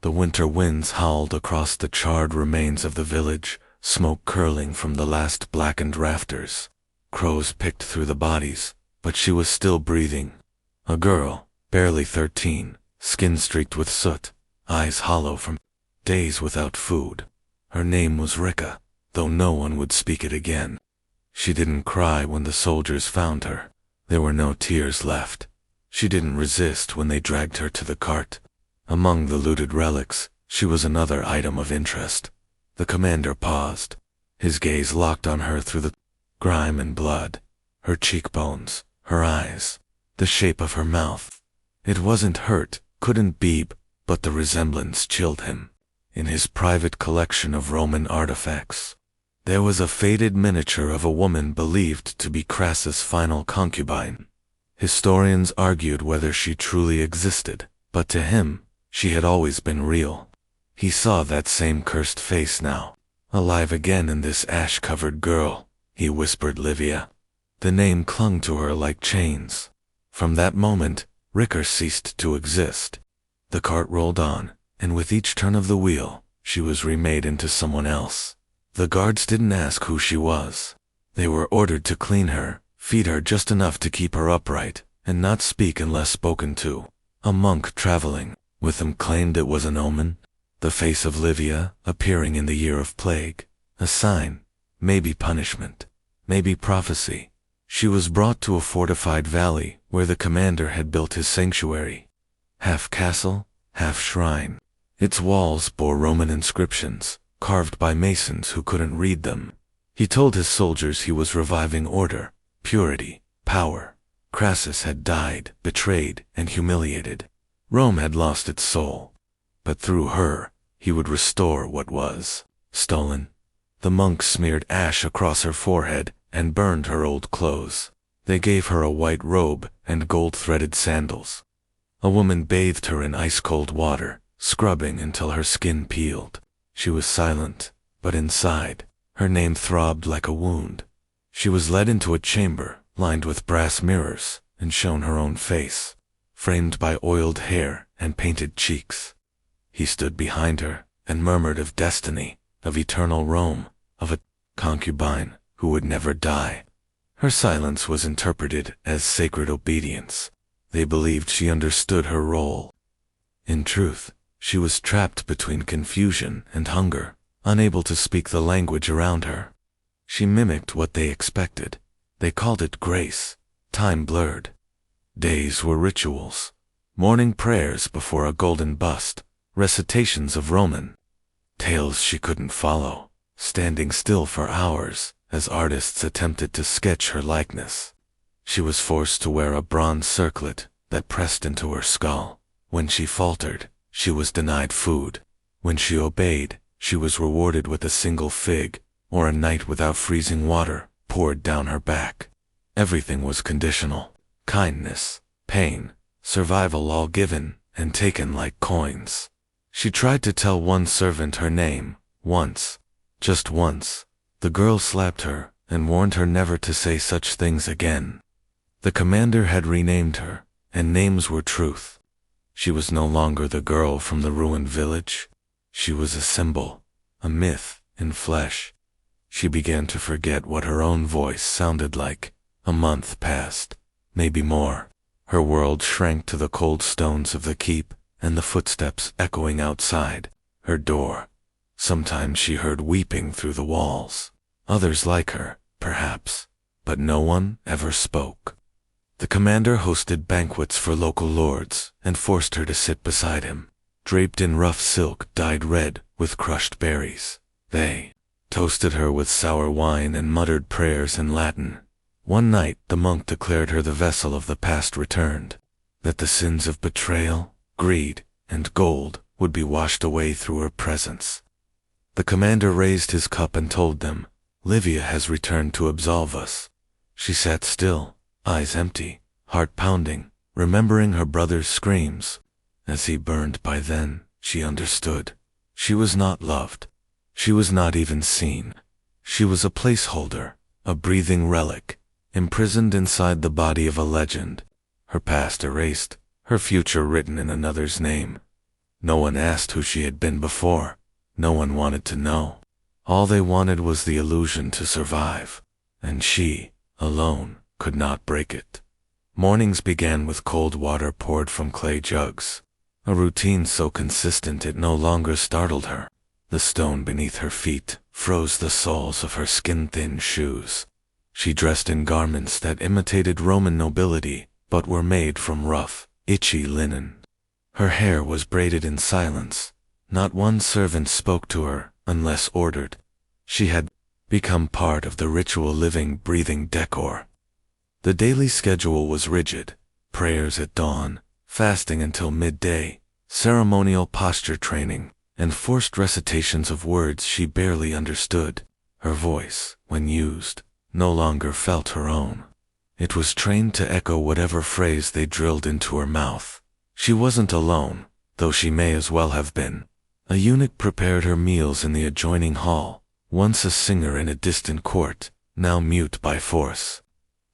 The winter winds howled across the charred remains of the village, smoke curling from the last blackened rafters. Crows picked through the bodies, but she was still breathing. A girl, barely 13, skin streaked with soot, eyes hollow from days without food. Her name was Rika, though no one would speak it again. She didn't cry when the soldiers found her. There were no tears left. She didn't resist when they dragged her to the cart. Among the looted relics, she was another item of interest. The commander paused. His gaze locked on her through the grime and blood. Her cheekbones, her eyes, the shape of her mouth. It wasn't hurt, couldn't be, but the resemblance chilled him. In his private collection of Roman artifacts, there was a faded miniature of a woman believed to be Crassus' final concubine. Historians argued whether she truly existed, but to him, she had always been real. He saw that same cursed face now, alive again in this ash-covered girl. He whispered Livia. The name clung to her like chains. From that moment, Rika ceased to exist. The cart rolled on, and with each turn of the wheel, she was remade into someone else. The guards didn't ask who she was. They were ordered to clean her, feed her just enough to keep her upright, and not speak unless spoken to. A monk traveling with them claimed it was an omen. The face of Livia appearing in the year of plague. A sign, maybe punishment, maybe prophecy. She was brought to a fortified valley where the commander had built his sanctuary. Half castle, half shrine. Its walls bore Roman inscriptions, carved by masons who couldn't read them. He told his soldiers he was reviving order, purity, power. Crassus had died, betrayed, and humiliated. Rome had lost its soul. But through her, he would restore what was stolen. The monks smeared ash across her forehead and burned her old clothes. They gave her a white robe and gold-threaded sandals. A woman bathed her in ice-cold water, scrubbing until her skin peeled. She was silent, but inside, her name throbbed like a wound. She was led into a chamber, lined with brass mirrors, and shown her own face, framed by oiled hair and painted cheeks. He stood behind her and murmured of destiny, of eternal Rome, of a concubine who would never die. Her silence was interpreted as sacred obedience. They believed she understood her role. In truth, she was trapped between confusion and hunger, unable to speak the language around her. She mimicked what they expected. They called it grace, time blurred. Days were rituals, morning prayers before a golden bust, recitations of Roman. Tales she couldn't follow, standing still for hours as artists attempted to sketch her likeness. She was forced to wear a bronze circlet that pressed into her skull. When she faltered, she was denied food. When she obeyed, she was rewarded with a single fig, or a night without freezing water poured down her back. Everything was conditional. Kindness, pain, survival all given and taken like coins. She tried to tell one servant her name, once, just once. The girl slapped her and warned her never to say such things again. The commander had renamed her, and names were truth. She was no longer the girl from the ruined village. She was a symbol, a myth in flesh. She began to forget what her own voice sounded like. A month passed, maybe more. Her world shrank to the cold stones of the keep and the footsteps echoing outside her door. Sometimes she heard weeping through the walls. Others like her, perhaps, but no one ever spoke. The commander hosted banquets for local lords and forced her to sit beside him, draped in rough silk dyed red with crushed berries. They toasted her with sour wine and muttered prayers in Latin. One night the monk declared her the vessel of the past returned, that the sins of betrayal, greed, and gold would be washed away through her presence. The commander raised his cup and told them, "Livia has returned to absolve us." She sat still, eyes empty, heart pounding, remembering her brother's screams. As he burned by then, she understood. She was not loved. She was not even seen. She was a placeholder, a breathing relic, imprisoned inside the body of a legend. Her past erased, her future written in another's name. No one asked who she had been before. No one wanted to know. All they wanted was the illusion to survive. And she, alone, could not break it. Mornings began with cold water poured from clay jugs. A routine so consistent it no longer startled her. The stone beneath her feet froze the soles of her skin-thin shoes. She dressed in garments that imitated Roman nobility, but were made from rough, itchy linen. Her hair was braided in silence. Not one servant spoke to her, unless ordered. She had become part of the ritual living, breathing decor. The daily schedule was rigid: prayers at dawn, fasting until midday, ceremonial posture training, and forced recitations of words she barely understood. Her voice, when used, no longer felt her own. It was trained to echo whatever phrase they drilled into her mouth. She wasn't alone, though she may as well have been. A eunuch prepared her meals in the adjoining hall, once a singer in a distant court, now mute by force.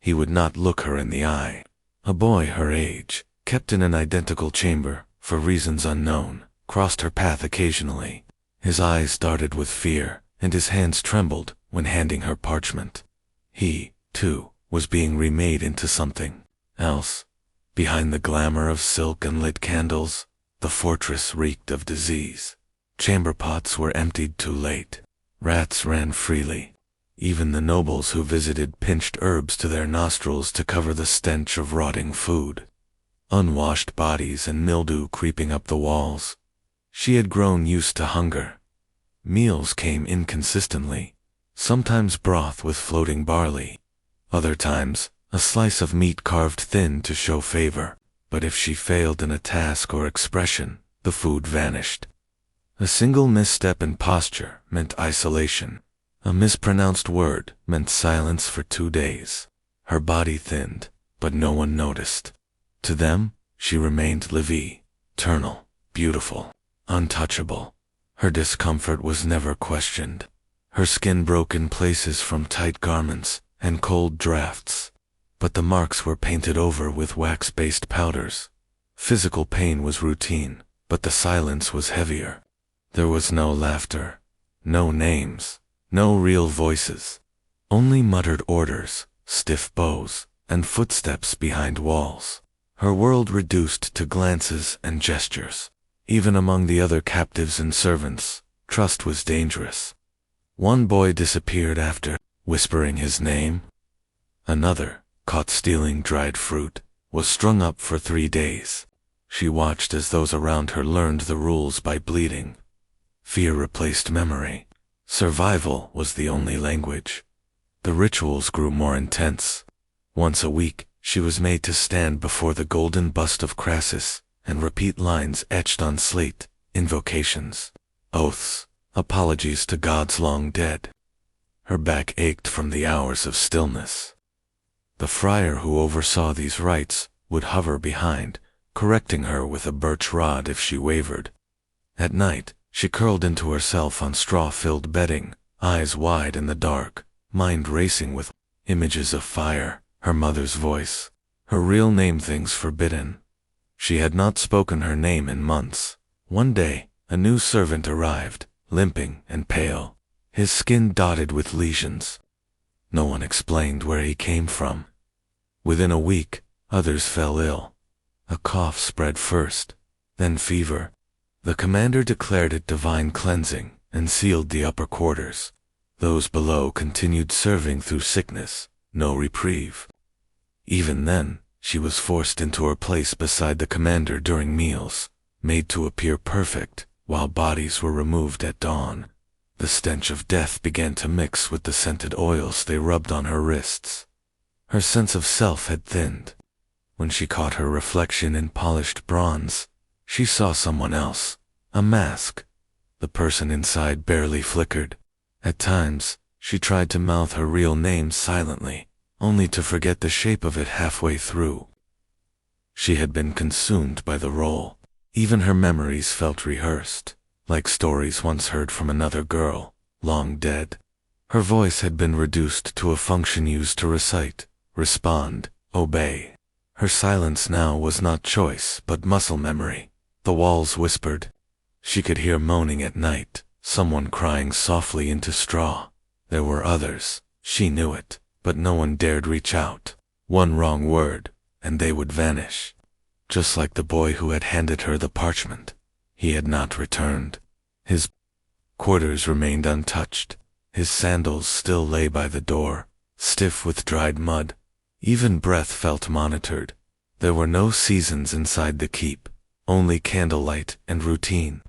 He would not look her in the eye. A boy her age, kept in an identical chamber, for reasons unknown, crossed her path occasionally. His eyes darted with fear, and his hands trembled when handing her parchment. He, too, was being remade into something else. Behind the glamour of silk and lit candles, the fortress reeked of disease. Chamber pots were emptied too late. Rats ran freely. Even the nobles who visited pinched herbs to their nostrils to cover the stench of rotting food. Unwashed bodies and mildew creeping up the walls. She had grown used to hunger. Meals came inconsistently, sometimes broth with floating barley. Other times, a slice of meat carved thin to show favor. But if she failed in a task or expression, the food vanished. A single misstep in posture meant isolation. A mispronounced word meant silence for 2 days. Her body thinned, but no one noticed. To them, she remained Livy, eternal, beautiful, untouchable. Her discomfort was never questioned. Her skin broke in places from tight garments and cold drafts, but the marks were painted over with wax-based powders. Physical pain was routine, but the silence was heavier. There was no laughter, no names, no real voices, only muttered orders, stiff bows, and footsteps behind walls. Her world reduced to glances and gestures. Even among the other captives and servants, trust was dangerous. One boy disappeared after whispering his name. Another, caught stealing dried fruit, was strung up for 3 days. She watched as those around her learned the rules by bleeding. Fear replaced memory. Survival was the only language. The rituals grew more intense. Once a week, she was made to stand before the golden bust of Crassus and repeat lines etched on slate, invocations, oaths, apologies to gods long dead. Her back ached from the hours of stillness. The friar who oversaw these rites would hover behind, correcting her with a birch rod if she wavered. At night, she curled into herself on straw-filled bedding, eyes wide in the dark, mind racing with images of fire, her mother's voice, her real name, things forbidden. She had not spoken her name in months. One day, a new servant arrived, limping and pale, his skin dotted with lesions. No one explained where he came from. Within a week, others fell ill. A cough spread first, then fever. The commander declared it divine cleansing and sealed the upper quarters. Those below continued serving through sickness, no reprieve. Even then, she was forced into her place beside the commander during meals, made to appear perfect, while bodies were removed at dawn. The stench of death began to mix with the scented oils they rubbed on her wrists. Her sense of self had thinned. When she caught her reflection in polished bronze, she saw someone else, a mask. The person inside barely flickered. At times, she tried to mouth her real name silently, only to forget the shape of it halfway through. She had been consumed by the role. Even her memories felt rehearsed, like stories once heard from another girl, long dead. Her voice had been reduced to a function used to recite, respond, obey. Her silence now was not choice but muscle memory. The walls whispered, She could hear moaning at night, someone crying softly into straw. There were others, she knew it, but no one dared reach out. One wrong word, and they would vanish. Just like the boy who had handed her the parchment. He had not returned. His quarters remained untouched. His sandals still lay by the door, stiff with dried mud. Even breath felt monitored. There were no seasons inside the keep, only candlelight and routine.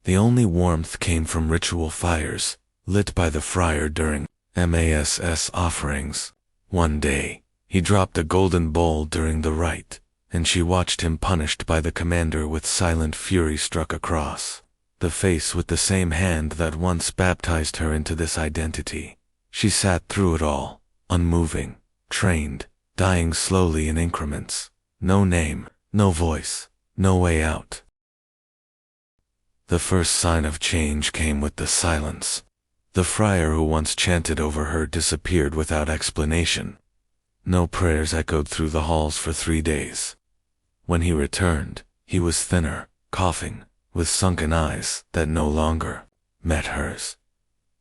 The only warmth came from ritual fires, lit by the friar during Mass offerings. One day, he dropped a golden bowl during the rite, and she watched him punished by the commander with silent fury struck across the face with the same hand that once baptized her into this identity. She sat through it all, unmoving, trained, dying slowly in increments. No name, no voice, no way out. The first sign of change came with the silence. The friar who once chanted over her disappeared without explanation. No prayers echoed through the halls for 3 days. When he returned, he was thinner, coughing, with sunken eyes that no longer met hers.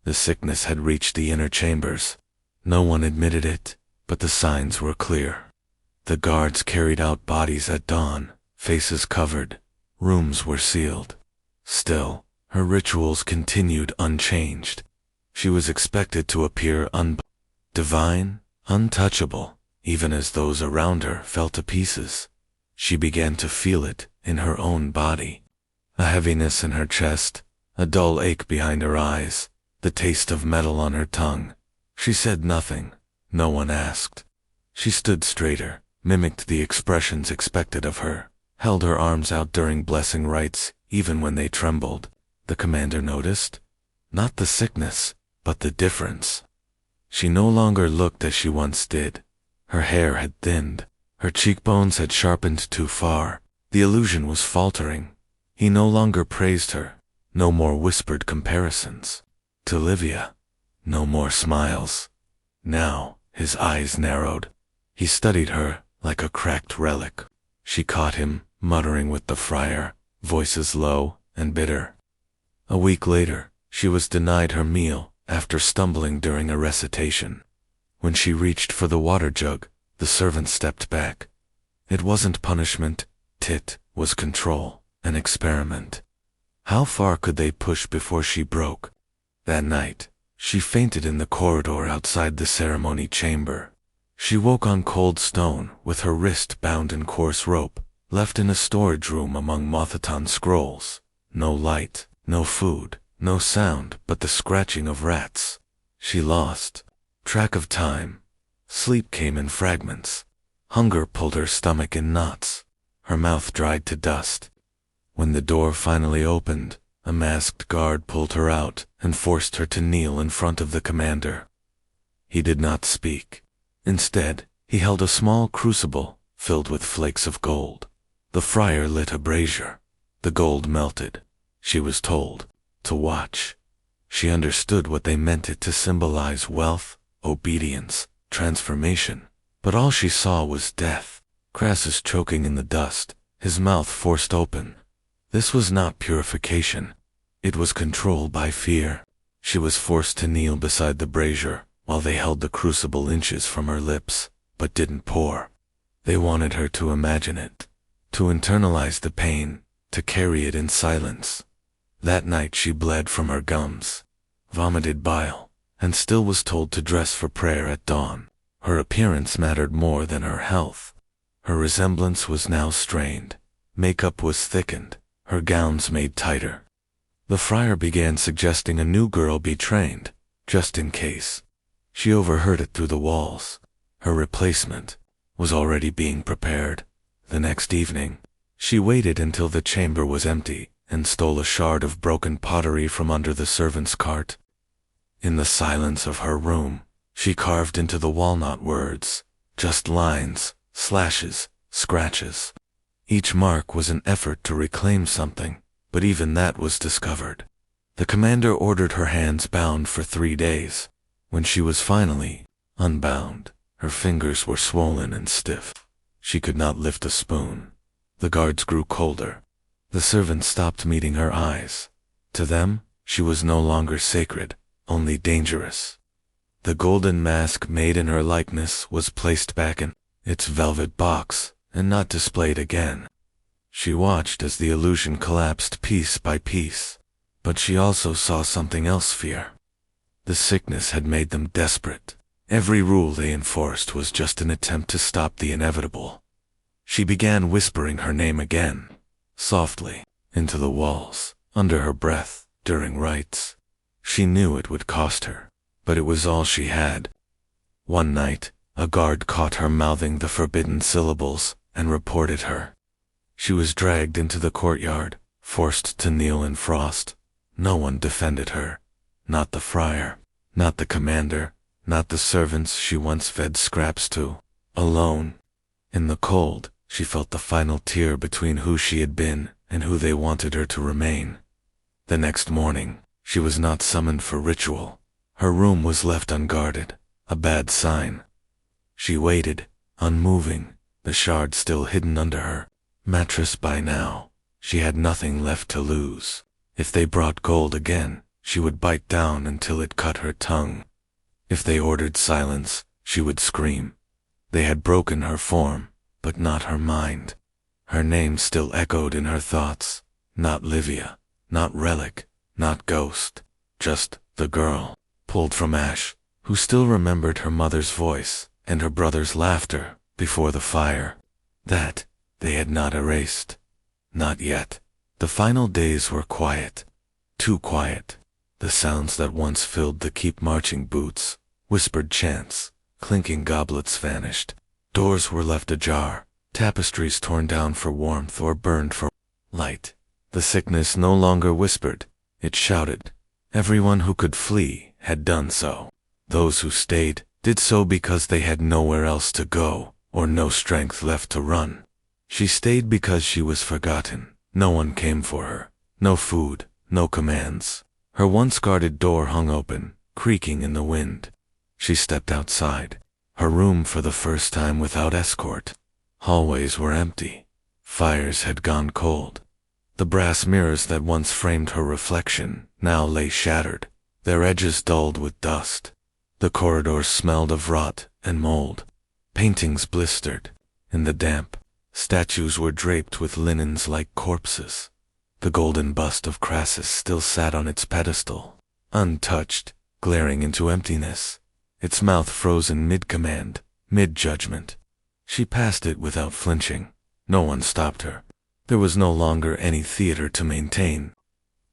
The sickness had reached the inner chambers. No one admitted it, but the signs were clear. The guards carried out bodies at dawn, faces covered, rooms were sealed. Still, her rituals continued unchanged. She was expected to appear divine, untouchable, even as those around her fell to pieces. She began to feel it in her own body. A heaviness in her chest, a dull ache behind her eyes, the taste of metal on her tongue. She said nothing. No one asked. She stood straighter, mimicked the expressions expected of her, held her arms out during blessing rites, even when they trembled. The commander noticed. Not the sickness, but the difference. She no longer looked as she once did. Her hair had thinned. Her cheekbones had sharpened too far. The illusion was faltering. He no longer praised her. No more whispered comparisons. To Livia. No more smiles. Now, his eyes narrowed. He studied her like a cracked relic. She caught him, muttering with the friar, voices low and bitter. A week later, she was denied her meal after stumbling during a recitation. When she reached for the water jug, the servant stepped back. It wasn't punishment, it was control, an experiment. How far could they push before she broke? That night, she fainted in the corridor outside the ceremony chamber. She woke on cold stone with her wrist bound in coarse rope, left in a storage room among Mothaton scrolls. No light, no food, no sound but the scratching of rats. She lost track of time. Sleep came in fragments. Hunger pulled her stomach in knots. Her mouth dried to dust. When the door finally opened, a masked guard pulled her out and forced her to kneel in front of the commander. He did not speak. Instead, he held a small crucible filled with flakes of gold. The friar lit a brazier. The gold melted. She was told to watch. She understood what they meant it to symbolize: wealth, obedience, transformation. But all she saw was death. Crassus choking in the dust, his mouth forced open. This was not purification. It was control by fear. She was forced to kneel beside the brazier while they held the crucible inches from her lips, but didn't pour. They wanted her to imagine it, to internalize the pain, to carry it in silence. That night she bled from her gums, vomited bile, and still was told to dress for prayer at dawn. Her appearance mattered more than her health. Her resemblance was now strained. Makeup was thickened, her gowns made tighter. The friar began suggesting a new girl be trained, just in case. She overheard it through the walls. Her replacement was already being prepared. The next evening, she waited until the chamber was empty and stole a shard of broken pottery from under the servant's cart. In the silence of her room, she carved into the walnut words, just lines, slashes, scratches. Each mark was an effort to reclaim something, but even that was discovered. The commander ordered her hands bound for 3 days. When she was finally unbound, her fingers were swollen and stiff. She could not lift a spoon. The guards grew colder. The servants stopped meeting her eyes. To them, she was no longer sacred, only dangerous. The golden mask made in her likeness was placed back in its velvet box and not displayed again. She watched as the illusion collapsed piece by piece, but she also saw something else: fear. The sickness had made them desperate. Every rule they enforced was just an attempt to stop the inevitable. She began whispering her name again, softly, into the walls, under her breath, during rites. She knew it would cost her, but it was all she had. One night, a guard caught her mouthing the forbidden syllables and reported her. She was dragged into the courtyard, forced to kneel in frost. No one defended her. Not the friar, not the commander, not the servants she once fed scraps to. Alone. In the cold, she felt the final tear between who she had been and who they wanted her to remain. The next morning, she was not summoned for ritual. Her room was left unguarded, a bad sign. She waited, unmoving, the shard still hidden under her mattress by now. She had nothing left to lose. If they brought gold again, she would bite down until it cut her tongue. If they ordered silence, she would scream. They had broken her form, but not her mind. Her name still echoed in her thoughts. Not Livia, not relic, not ghost, just the girl, pulled from ash, who still remembered her mother's voice and her brother's laughter before the fire. That they had not erased. Not yet. The final days were quiet. Too quiet. The sounds that once filled the keep marching boots, whispered chants, clinking goblets vanished. Doors were left ajar, tapestries torn down for warmth or burned for light. The sickness no longer whispered, it shouted. Everyone who could flee had done so. Those who stayed did so because they had nowhere else to go, or no strength left to run. She stayed because she was forgotten. No one came for her. No food, no commands. Her once guarded door hung open, creaking in the wind. She stepped outside. Her room for the first time without escort. Hallways were empty. Fires had gone cold. The brass mirrors that once framed her reflection now lay shattered, their edges dulled with dust. The corridors smelled of rot and mold. Paintings blistered. In the damp, statues were draped with linens like corpses. The golden bust of Crassus still sat on its pedestal, untouched, glaring into emptiness, its mouth frozen mid-command, mid-judgment. She passed it without flinching. No one stopped her. There was no longer any theater to maintain.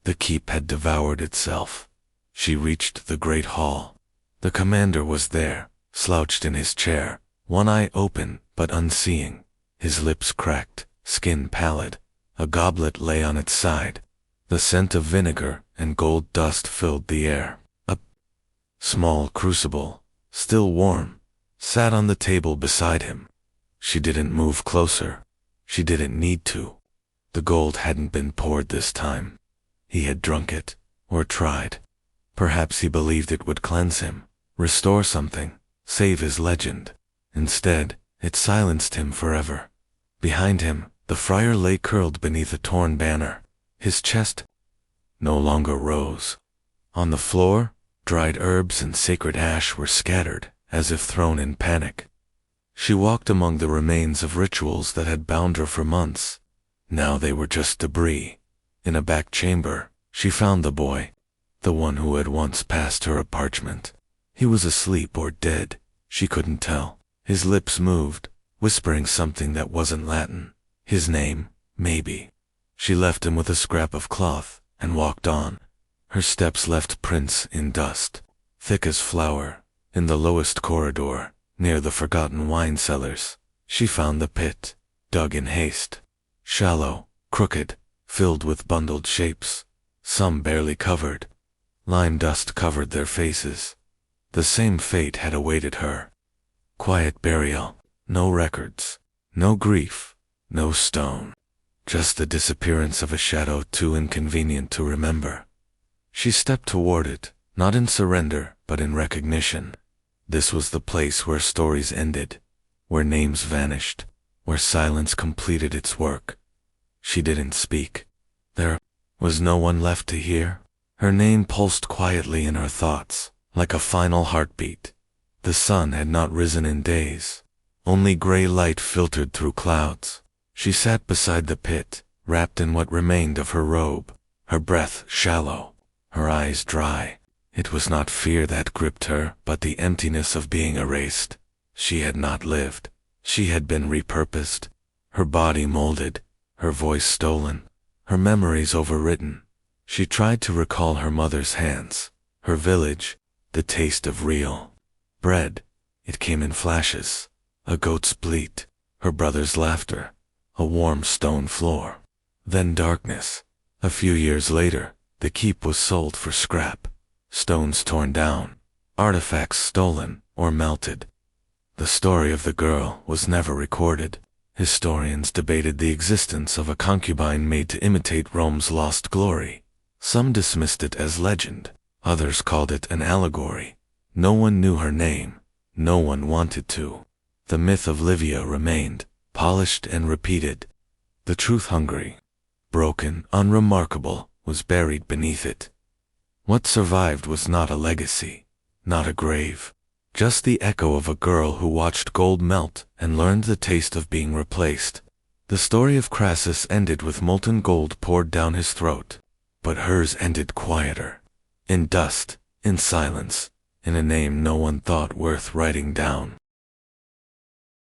The keep had devoured itself. She reached the great hall. The commander was there, slouched in his chair, one eye open but unseeing, his lips cracked, skin pallid. A goblet lay on its side. The scent of vinegar and gold dust filled the air. A small crucible, still warm, sat on the table beside him. She didn't move closer. She didn't need to. The gold hadn't been poured this time. He had drunk it, or tried. Perhaps he believed it would cleanse him, restore something, save his legend. Instead, it silenced him forever. Behind him, the friar lay curled beneath a torn banner. His chest no longer rose. On the floor, dried herbs and sacred ash were scattered, as if thrown in panic. She walked among the remains of rituals that had bound her for months. Now they were just debris. In a back chamber, she found the boy, the one who had once passed her a parchment. He was asleep or dead, she couldn't tell. His lips moved, whispering something that wasn't Latin. His name, maybe. She left him with a scrap of cloth and walked on. Her steps left prints in dust, thick as flour. In the lowest corridor, near the forgotten wine cellars, she found the pit, dug in haste. Shallow, crooked, filled with bundled shapes, some barely covered. Lime dust covered their faces. The same fate had awaited her. Quiet burial, no records, no grief. No stone. Just the disappearance of a shadow too inconvenient to remember. She stepped toward it, not in surrender, but in recognition. This was the place where stories ended, where names vanished, where silence completed its work. She didn't speak. There was no one left to hear. Her name pulsed quietly in her thoughts, like a final heartbeat. The sun had not risen in days. Only gray light filtered through clouds. She sat beside the pit, wrapped in what remained of her robe, her breath shallow, her eyes dry. It was not fear that gripped her, but the emptiness of being erased. She had not lived. She had been repurposed. Her body molded, her voice stolen, her memories overwritten. She tried to recall her mother's hands, her village, the taste of real bread. It came in flashes. A goat's bleat, her brother's laughter, a warm stone floor. Then darkness. A few years later, the keep was sold for scrap. Stones torn down, artifacts stolen or melted. The story of the girl was never recorded. Historians debated the existence of a concubine made to imitate Rome's lost glory. Some dismissed it as legend. Others called it an allegory. No one knew her name. No one wanted to. The myth of Livia remained, polished and repeated. The truth-hungry, broken, unremarkable, was buried beneath it. What survived was not a legacy, not a grave, just the echo of a girl who watched gold melt and learned the taste of being replaced. The story of Crassus ended with molten gold poured down his throat, but hers ended quieter, in dust, in silence, in a name no one thought worth writing down.